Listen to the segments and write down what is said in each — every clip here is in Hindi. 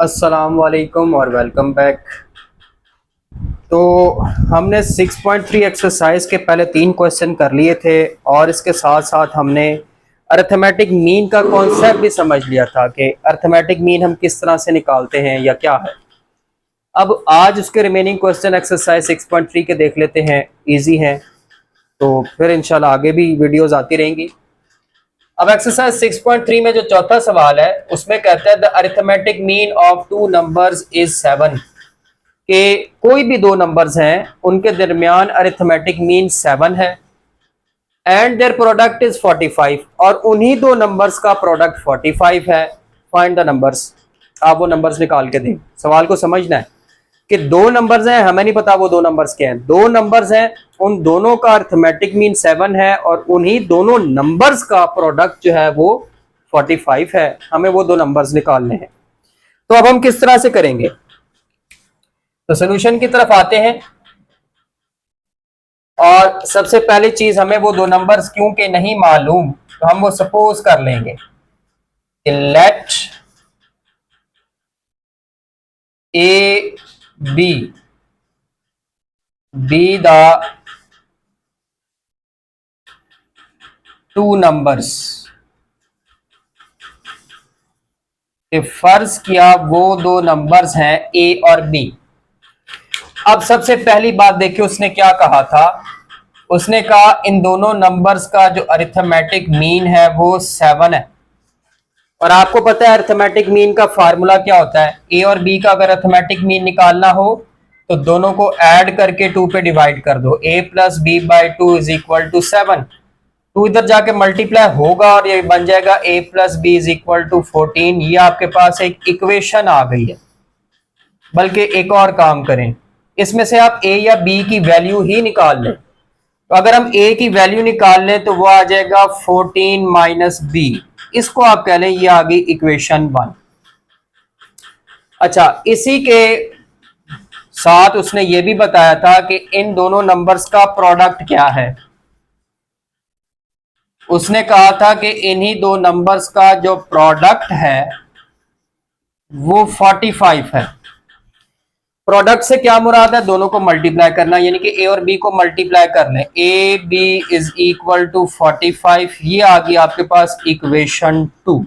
अस्सलाम वालेकुम और वेलकम बैक। तो हमने 6.3 एक्सरसाइज के पहले 3 क्वेश्चन कर लिए थे और इसके साथ साथ हमने अर्थमेटिक मीन का कॉन्सेप्ट भी समझ लिया था कि अर्थमेटिक मीन हम किस तरह से निकालते हैं या क्या है। अब आज उसके रिमेनिंग क्वेश्चन एक्सरसाइज 6.3 के देख लेते हैं, इजी हैं, तो फिर इंशाल्लाह आगे भी वीडियोज़ आती रहेंगी। अब एक्सरसाइज 6.3 में जो चौथा सवाल है उसमें कहता है the arithmetic mean of two numbers is 7, कि कोई भी दो नंबर्स हैं उनके दरमियान अरिथमेटिक मीन 7 है एंड देयर प्रोडक्ट इज 45, और उन्हीं दो नंबर्स का प्रोडक्ट 45 है। Find the numbers. आप वो नंबर्स निकाल के दें। सवाल को समझना है कि दो नंबर्स हैं, हमें नहीं पता वो दो नंबर्स क्या हैं। दो नंबर्स हैं, उन दोनों का अरिथमेटिक मीन 7 है और उन्हीं दोनों नंबर्स का प्रोडक्ट जो है वो 45 है। हमें वो दो नंबर्स निकालने हैं। तो अब हम किस तरह से करेंगे? तो सोल्यूशन की तरफ आते हैं और सबसे पहली चीज, हमें वो दो नंबर्स क्योंकि नहीं मालूम तो हम वो सपोज कर लेंगे कि let a b the two numbers. फर्ज किया वो दो नंबर्स हैं ए और बी। अब सबसे पहली बात देखिए उसने क्या कहा था। उसने कहा इन दोनों नंबर्स का जो अरिथमेटिक मीन है वो 7 है। और आपको पता है अरिथमेटिक मीन का फार्मूला क्या होता है। ए और बी का अगर अरिथमेटिक मीन निकालना हो तो दोनों को ऐड करके 2 पे डिवाइड कर दो। A plus B by 2 is equal to 7। 2 इधर जाके मल्टीप्लाई होगा और ये बन जाएगा A plus B is equal to 14। ये आपके पास एक इक्वेशन आ गई है। बल्कि एक और काम करें, इसमें से आप ए या बी की वैल्यू ही निकाल लें। तो अगर हम ए की वैल्यू निकाल लें तो वो आ जाएगा 14 माइनस बी। इसको आप कह लें ये आ गई इक्वेशन 1। अच्छा, इसी के साथ उसने ये भी बताया था कि इन दोनों नंबर्स का प्रोडक्ट क्या है। उसने कहा था कि इन्हीं दो नंबर्स का जो प्रोडक्ट है वो 45 है। प्रोडक्ट से क्या मुराद है? दोनों को मल्टीप्लाई करना, यानी कि ए और बी को मल्टीप्लाई कर लें। A b is equal to 45। ये आ गई आपके पास इक्वेशन 2।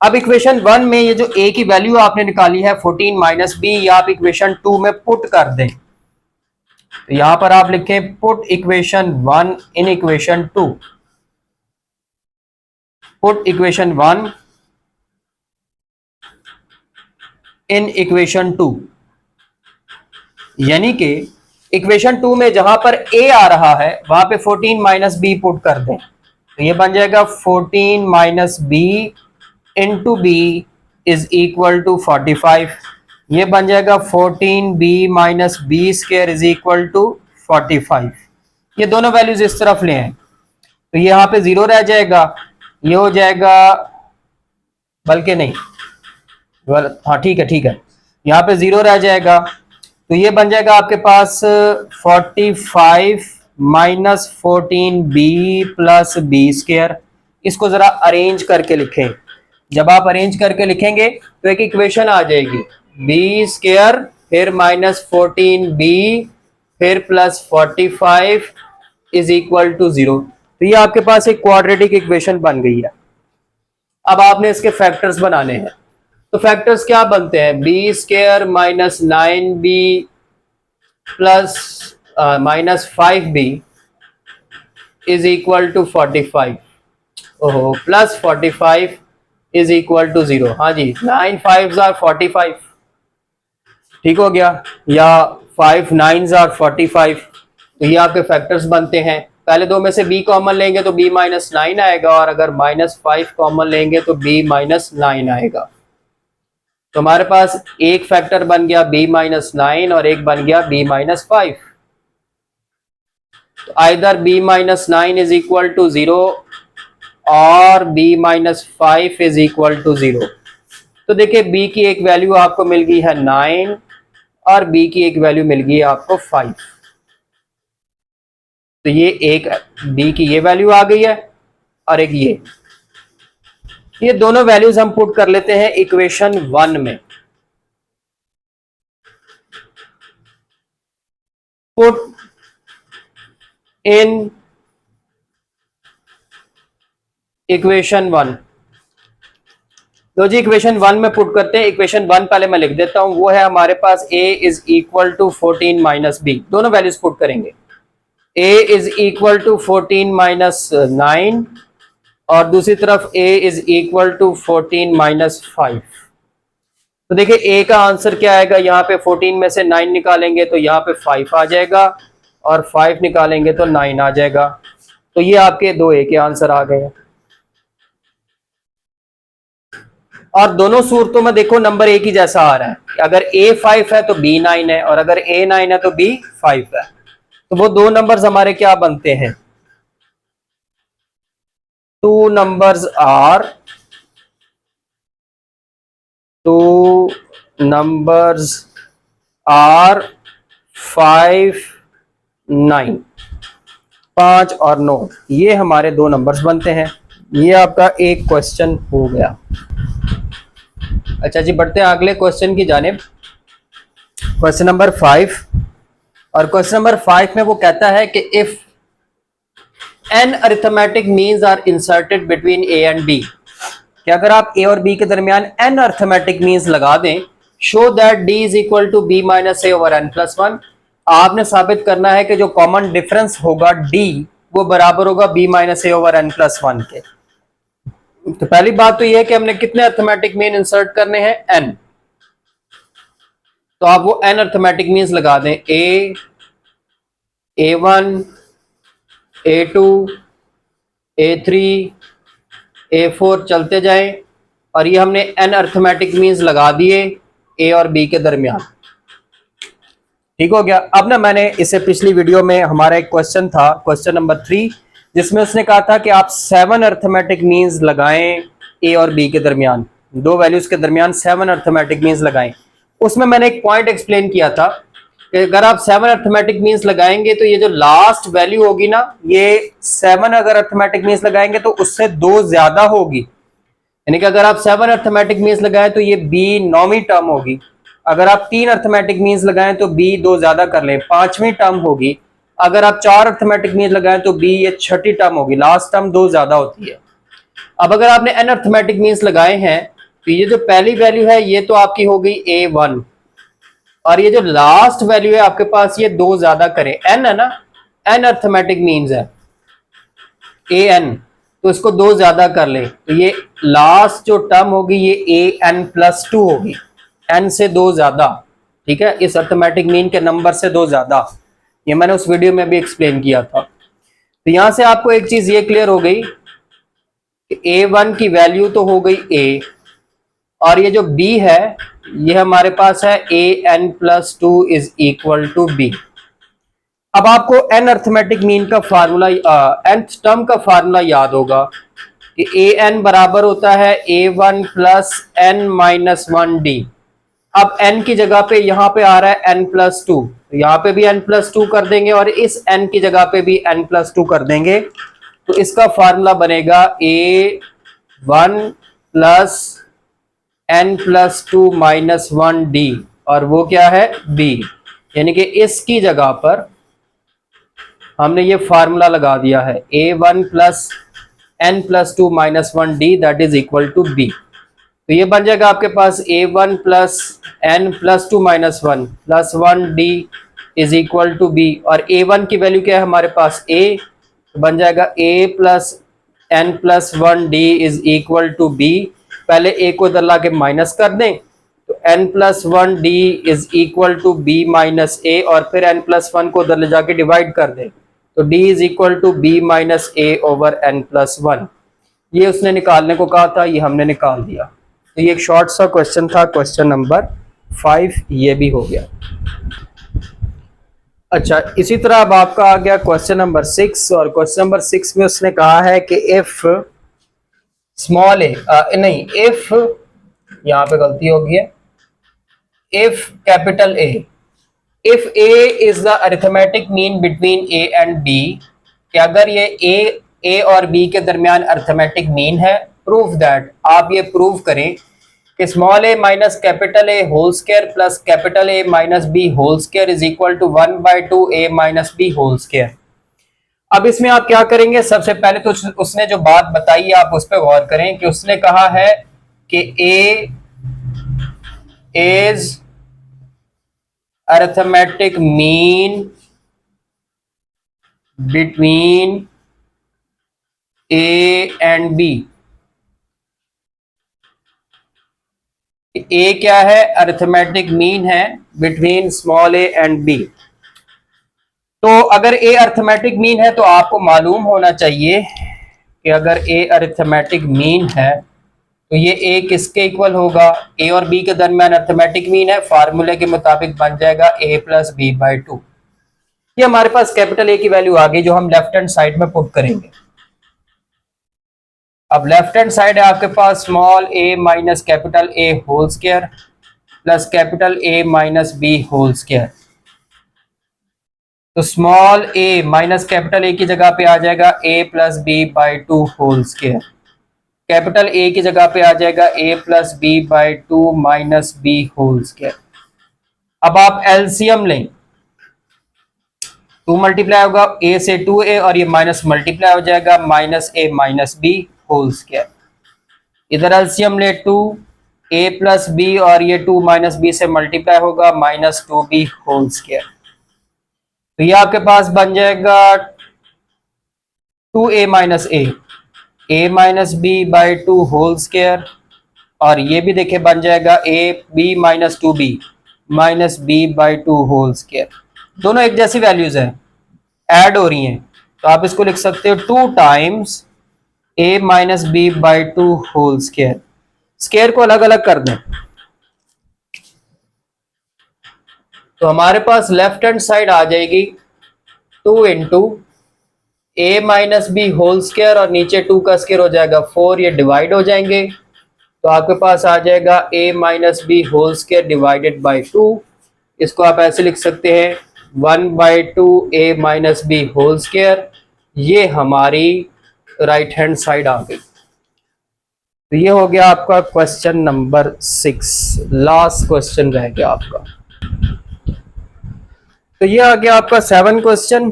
अब इक्वेशन 1 में ये जो ए की वैल्यू आपने निकाली है 14 माइनस बी, ये आप इक्वेशन 2 में पुट कर दें। तो यहां पर आप लिखें put equation 1 in equation 2। Put equation 1 in equation 2, यानी कि इक्वेशन 2 में जहां पर ए आ रहा है वहां पे 14 माइनस बी पुट कर दें। तो ये बन जाएगा 14 minus b into b is equal to 45। ये बन जाएगा 14 b minus b square is equal to 45। ये दोनों वैल्यूज इस तरफ ले आए तो ये यहाँ पे 0 रह जाएगा। ये हो जाएगा, बल्कि नहीं, हाँ ठीक है ठीक है, यहाँ पे 0 रह जाएगा। तो ये बन जाएगा आपके पास 45 minus 14 b plus b square. इसको जरा अरेंज करके लिखें। जब आप अरेंज करके लिखेंगे तो एक इक्वेशन आ जाएगी, बी स्क्वायर फिर माइनस 14 बी फिर प्लस 45 इज इक्वल टू 0। तो ये आपके पास एक क्वाड्रेटिक इक्वेशन बन गई है। अब आपने इसके फैक्टर्स बनाने हैं। तो फैक्टर्स क्या बनते हैं? B square minus 9b plus minus 5b is equal to 45। ओहो, प्लस 45 इज इक्वल टू 0। हाँ जी, 9 5s आर 45, ठीक हो गया, या 5 9s आर 45। तो ये आपके फैक्टर्स बनते हैं। पहले दो में से b कॉमन लेंगे तो b माइनस 9 आएगा, और अगर माइनस 5 कॉमन लेंगे तो b माइनस 9 आएगा। तो हमारे पास एक फैक्टर बन गया b माइनस 9 और एक बन गया b माइनस 5। तो either b minus 9 is equal to 0 और b minus 5 is equal to 0। तो देखिए b की एक वैल्यू आपको मिल गई है 9 और b की एक वैल्यू मिल गई है आपको 5। तो ये एक b की ये वैल्यू आ गई है और एक ये। ये दोनों वैल्यूज हम पुट कर लेते हैं इक्वेशन 1 में। Put in equation 1। तो जी इक्वेशन 1 में पुट करते हैं। इक्वेशन 1 पहले मैं लिख देता हूं, वो है हमारे पास a is equal to 14 minus b. दोनों वैल्यूज पुट करेंगे। a is equal to 14 minus 9 और दूसरी तरफ a is equal to 14 minus 5। तो देखिए a का आंसर क्या आएगा, यहाँ पे 14 में से 9 निकालेंगे तो यहाँ पे 5 आ जाएगा और 5 निकालेंगे तो 9 आ जाएगा। तो ये आपके दो a के आंसर आ गए। और दोनों सूरतों में देखो नंबर एक ही जैसा आ रहा है। अगर a 5 है तो b 9 है और अगर a 9 है तो b 5 है। तो वो दो नंबर्स हमारे क्या बनते हैं, टू नंबर्स आर 5 9, 5 और 9, ये हमारे दो नंबर्स बनते हैं। ये आपका एक क्वेश्चन हो गया। अच्छा जी, बढ़ते हैं अगले क्वेश्चन की जानिब। Question number 5। और क्वेश्चन नंबर 5 में वो कहता है कि if n arithmetic means are inserted between a and b, कि अगर आप a और b के दरमियान n अरिथमेटिक मीन्स लगा दें, show that d is equal to b minus a over n plus 1। आपने साबित करना है कि जो कॉमन डिफरेंस होगा d वो बराबर होगा b minus a over n plus 1 के। तो पहली बात तो यह है कि हमने कितने अरिथमेटिक मीन इंसर्ट करने हैं, n। तो आप वो n अरिथमेटिक मीन्स लगा दें, a1 a2 a3 a4 चलते जाएं और ये हमने n अरिथमेटिक मीन्स लगा दिए a और b के दरमियान। ठीक हो गया। अब ना मैंने इससे पिछली वीडियो में हमारा एक क्वेश्चन था, क्वेश्चन नंबर 3, जिसमें उसने कहा था कि आप 7 अरिथमेटिक मीन्स लगाएं a और b के दरमियान, दो वैल्यूज के दरमियान 7 अरिथमेटिक मीन्स लगाएं। उसमें मैंने एक पॉइंट एक्सप्लेन किया था कि अगर आप 7 अरिथमेटिक मीन्स लगाएंगे तो ये जो लास्ट वैल्यू होगी ना, ये 7 अगर अरिथमेटिक मीन्स लगाएंगे तो उससे 2 ज्यादा होगी। यानी कि अगर आप 7 अरिथमेटिक मीन्स लगाएं तो ये b 9वीं टर्म होगी। अगर आप 3 अरिथमेटिक मीन्स लगाएं तो b 2 ज्यादा कर लें, 5वीं टर्म होगी। अगर आप 4 अरिथमेटिक मीन्स लगाएं तो b ये 6ठी टर्म होगी, लास्ट टर्म 2 ज्यादा होती है। अब अगर आपने n अरिथमेटिक मीन्स लगाए हैं तो ये जो पहली वैल्यू है ये तो आपकी हो गई a1 और ये जो लास्ट वैल्यू है आपके पास ये 2 ज्यादा करें, n है ना, n अरिथमेटिक मीन्स है an, तो इसको 2 ज्यादा कर ले तो ये लास्ट जो टर्म होगी ये an प्लस 2 होगी, n से 2 ज्यादा। ठीक है, इस अरिथमेटिक मीन के नंबर से 2 ज्यादा, ये मैंने उस वीडियो में भी एक्सप्लेन किया था। तो यहां से आपको एक चीज ये क्लियर हो गई कि a1 की वैल्यू तो हो गई a और ये जो b है ये हमारे पास है an plus 2 is equal to b। अब आपको n अरिथमेटिक मीन का फार्मूला, nth टर्म का फार्मूला याद होगा कि an बराबर होता है a1 plus n minus 1d। अब n की जगह पे यहाँ पे आ रहा है n प्लस 2, तो यहाँ पे भी n प्लस 2 कर देंगे और इस n की जगह पे भी n प्लस 2 कर देंगे। तो इसका फार्मूला बनेगा a1 plus n plus 2 minus 1d और वो क्या है b। यानी कि इसकी जगह पर हमने ये फार्मूला लगा दिया है a1 plus n plus 2 minus 1d that is equal to b। तो ये बन जाएगा आपके पास a1 plus n plus 2 minus 1 plus 1d is equal to b और a1 की वैल्यू क्या है हमारे पास a, तो बन जाएगा a plus n plus 1d is equal to b। पहले a को इधर ला के माइनस कर दें तो n plus 1d is equal to b minus a और फिर n प्लस 1 को उधर ले जाके डिवाइड कर दें तो d is equal to b minus a over n plus 1। ये उसने निकालने को कहा था, ये हमने निकाल दिया। तो ये एक शॉर्ट सा क्वेश्चन था, क्वेश्चन नंबर 5 ये भी हो गया। अच्छा, इसी तरह अब आपका आ गया क्वेश्चन नंबर 6 और क्वेश्चन नंबर 6 में उसने कहा है कि इफ स्मॉल ए, नहीं इफ, यहां पे गलती हो गई है, if capital a, if a is the arithmetic mean between a and b, कि अगर ये a और b के दरमियान अरिथमेटिक मीन है प्रूफ दैट, आप ये प्रूव करें कि small A minus capital A whole square plus capital A minus B whole square is equal to 1/2 a minus B whole square. अब इसमें आप क्या करेंगे, सबसे पहले तो उसने जो बात बताई है आप उस पर गौर करें कि उसने कहा है कि A is arithmetic mean between A and B. A क्या है, अरिथमेटिक मीन है between small A and B. तो अगर ए अरिथमेटिक मीन है तो आपको मालूम होना चाहिए कि अगर ए अरिथमेटिक मीन है तो ये ए किसके इक्वल होगा, ए और बी के दरमियान अरिथमेटिक मीन है, फार्मूले के मुताबिक बन जाएगा a प्लस बी बाई 2। ये हमारे पास कैपिटल ए की वैल्यू आ गई जो हम लेफ्ट हैंड साइड में पुट करेंगे। अब लेफ्ट हैंड साइड है आपके पास स्मॉल ए माइनस कैपिटल ए होल स्क्वायर प्लस कैपिटल ए माइनस बी होल स्क्वायर। तो small A minus capital A की जगह पे आ जाएगा a plus B by 2 whole square, capital A की जगह पे आ जाएगा a plus B by 2 minus B whole square. अब आप एलसीएम लें, 2 मल्टीप्लाई होगा a से 2a और ये माइनस मल्टीप्लाई हो जाएगा minus a minus B whole square. इधर एलसीएम ले 2 a प्लस बी और ये 2 माइनस बी से मल्टीप्लाई होगा माइनस 2b होल स्क्वायर। तो ये आपके पास बन जाएगा 2a minus a minus b by 2 whole square और ये भी देखे बन जाएगा a b minus 2b minus b by 2 whole square. दोनों एक जैसी वैल्यूज हैं, ऐड हो रही हैं, तो आप इसको लिख सकते हो 2 times a minus b by 2 whole square. Square को अलग अलग कर दें तो हमारे पास लेफ्ट हैंड साइड आ जाएगी 2 into a minus B whole square और नीचे 2 का स्क्वायर हो जाएगा 4, ये डिवाइड हो जाएंगे तो आपके पास आ जाएगा a minus B whole square divided by 2। इसको आप ऐसे लिख सकते हैं 1/2 a minus B whole square. ये हमारी राइट हैंड साइड आ गई। तो ये हो गया आपका क्वेश्चन नंबर 6, लास्ट क्वेश्चन रह गया आपका। तो ये आ गया आपका 7 क्वेश्चन।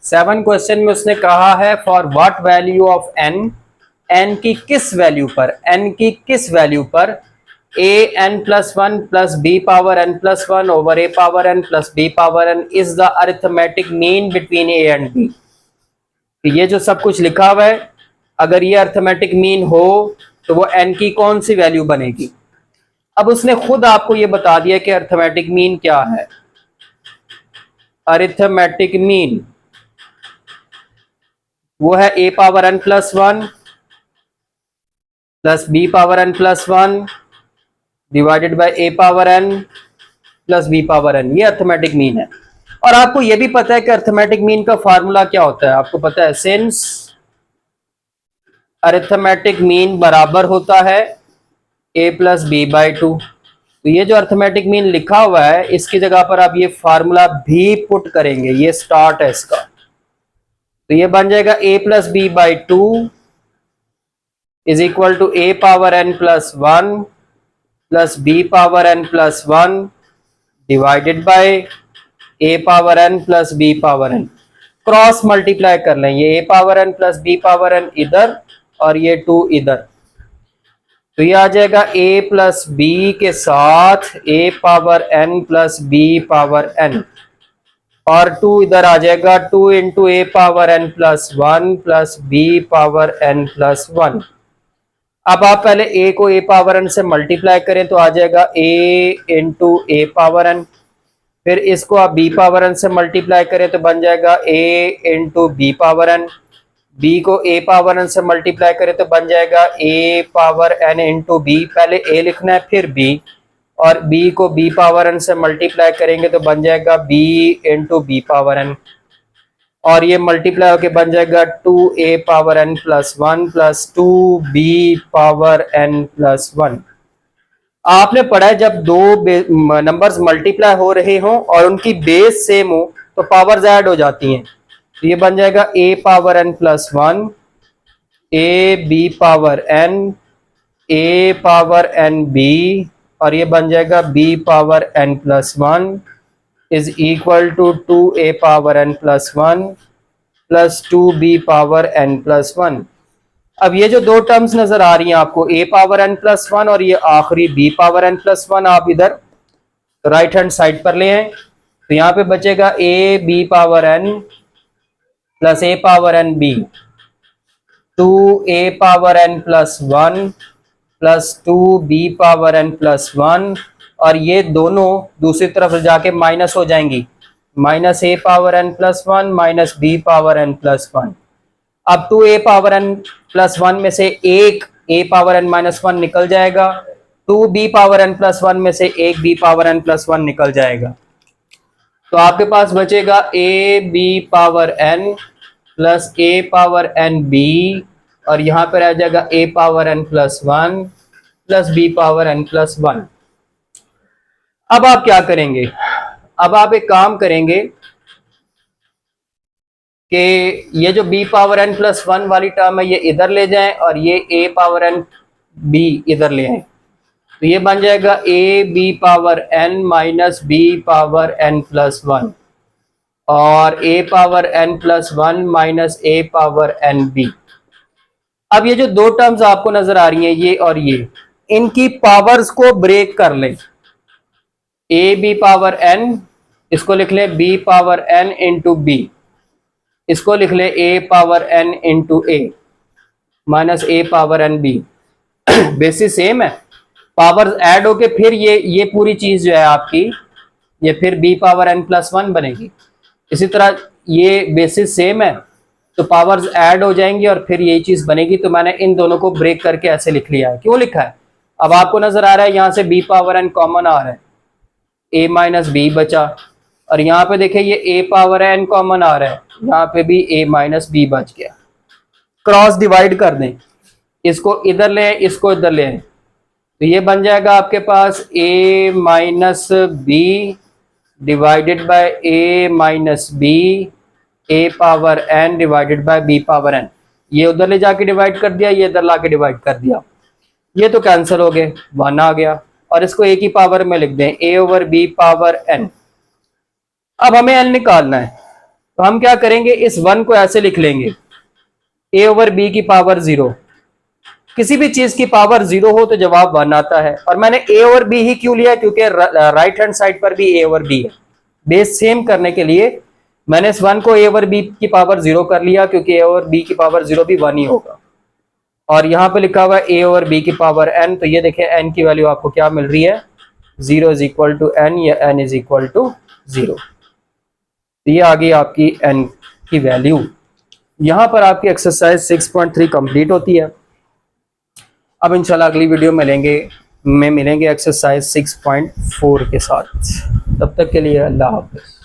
7 क्वेश्चन में उसने कहा है for what value of n, n की किस वैल्यू पर, n की किस वैल्यू पर a n plus 1 plus b power n plus 1 over a power n plus b power n is the arithmetic mean between a and b। तो ये जो सब कुछ लिखा हुआ है, अगर ये अरिथमेटिक मीन हो तो वो n की कौन सी वैल्यू बनेगी। अब उसने खुद आपको ये बता दिया कि अरिथमेटिक मीन क्या है। अरिथमेटिक मीन वो है a power n plus 1 plus b power n plus 1 divided by a power n plus b power n, ये अरिथमेटिक मीन है। और आपको ये भी पता है कि अरिथमेटिक मीन का फार्मूला क्या होता है, आपको पता है, सिंस अरिथमेटिक मीन बराबर होता है a प्लस बी बाई 2। तो ये जो अरिथमेटिक मीन लिखा हुआ है इसकी जगह पर आप ये फार्मूला भी पुट करेंगे, ये स्टार्ट है इसका। तो ये बन जाएगा a plus B by 2 is equal to a power n plus 1 plus b power n plus 1 divided by a power n plus b power n। Cross multiply कर लें, ये a power n plus b power n इधर और ये 2 इधर। तो ये आ जाएगा a प्लस बी के साथ a power n plus b power n और 2 इधर आ जाएगा 2 into a power n plus 1 plus b power n plus 1। अब आप पहले a को a पावर n से मल्टीप्लाई करें तो आ जाएगा a into a power n, फिर इसको आप b पावर n से मल्टीप्लाई करें तो बन जाएगा a into b power n, b को a पावर n से मल्टीप्लाई करें तो बन जाएगा a power n into b, पहले a लिखना है फिर b, और b को b पावर n से मल्टीप्लाई करेंगे तो बन जाएगा b into b power n और ये मल्टीप्लाई होके बन जाएगा 2a power n plus 1 plus 2b power n plus 1। आपने पढ़ा है जब दो नंबर्स मल्टीप्लाई हो रहे हों और उनकी बेस सेम हो तो पावर्स ऐड हो जाती हैं। तो ये बन जाएगा a power n plus 1 a b power n b, और ये बन जाएगा b power n plus one is equal to 2a power n plus one plus 2b power n plus one. अब ये जो दो टर्म्स नजर आ रही हैं आपको, a power n plus one और ये आखिरी b power n plus one, आप इधर राइट हैंड साइड पर ले आए तो यहाँ पे बचेगा a b power n plus a power n b, 2a power n plus one plus 2b power n plus one, और ये दोनों दूसरी तरफ जाके माइनस हो जाएंगी, minus a power n plus one minus b power n plus one. अब 2a power n plus one में से एक a power n minus one निकल जाएगा, 2b power n plus one में से एक b power n plus one निकल जाएगा। तो आपके पास बचेगा a b power n plus a power n b, और यहां पर आ जाएगा a power n plus one plus b power n plus one. अब आप क्या करेंगे, अब आप एक काम करेंगे कि ये जो b power n plus one वाली टर्म है ये इधर ले जाएं और ये a पावर n b इधर ले आए, तो ये बन जाएगा a b power n minus b power n plus one और a power n plus one minus a power n b। अब ये जो दो टर्म्स आपको नजर आ रही हैं ये और ये, इनकी पावर्स को ब्रेक कर लें। a b पावर n, इसको लिख ले b power n into b, इसको लिख ले a power n into a minus a power n b। Basis same है, पावर्स ऐड होके फिर ये पूरी चीज जो है आपकी ये फिर b power n plus one बनेगी। इसी तरह ये बेसिस सेम है तो पावर्स ऐड हो जाएंगी और फिर यही चीज बनेगी। तो मैंने इन दोनों को ब्रेक करके ऐसे लिख लिया है। क्यों लिखा है, अब आपको नजर आ रहा है यहां से b पावर n कॉमन आ रहा है, a माइनस बी बचा, और यहाँ पे देखिए ये a पावर n कॉमन आ रहा है, यहाँ पे भी a माइनस बी बच गया। क्रॉस डिवाइड कर दें, इसको इधर ले इसको इधर ले, तो ये बन जाएगा आपके पास a minus b divided by a minus b a power n divided by b power n। ये उधर ले जाके डिवाइड कर दिया, ये इधर लाके डिवाइड कर दिया, ये तो कैंसिल हो गए, वन आ गया, और इसको a की पावर में लिख दें a over b power n। अब हमें n निकालना है तो हम क्या करेंगे, इस वन को ऐसे लिख लेंगे a ओवर b की पावर जीरो। किसी भी चीज की पावर जीरो हो तो जवाब वन आता है, और मैंने a ओवर b ही क्यों लिया, क्योंकि राइट हैंड साइड पर भी a ओवर b है। बेस सेम करने के लिए मैंने इस वन को a ओवर b की पावर जीरो कर लिया, क्योंकि a ओवर b की पावर जीरो भी वन ही होगा। और यहाँ पे लिखा हुआ है a ओवर b की पावर n, तो ये देखिए n की वैल्यू आपको क्या मिल रही है, 0 इज इक्वल टू n या n इज इक्वल टू 0। ये आ गई आपकी n की वैल्यू। यहाँ पर आपकी एक्सरसाइज 6.3 कंप्लीट होती है। अब इंशाल्लाह अगली वीडियो में मिलेंगे एक्सरसाइज 6.4 के साथ। तब तक के लिए अल्लाह हाफ़िज़।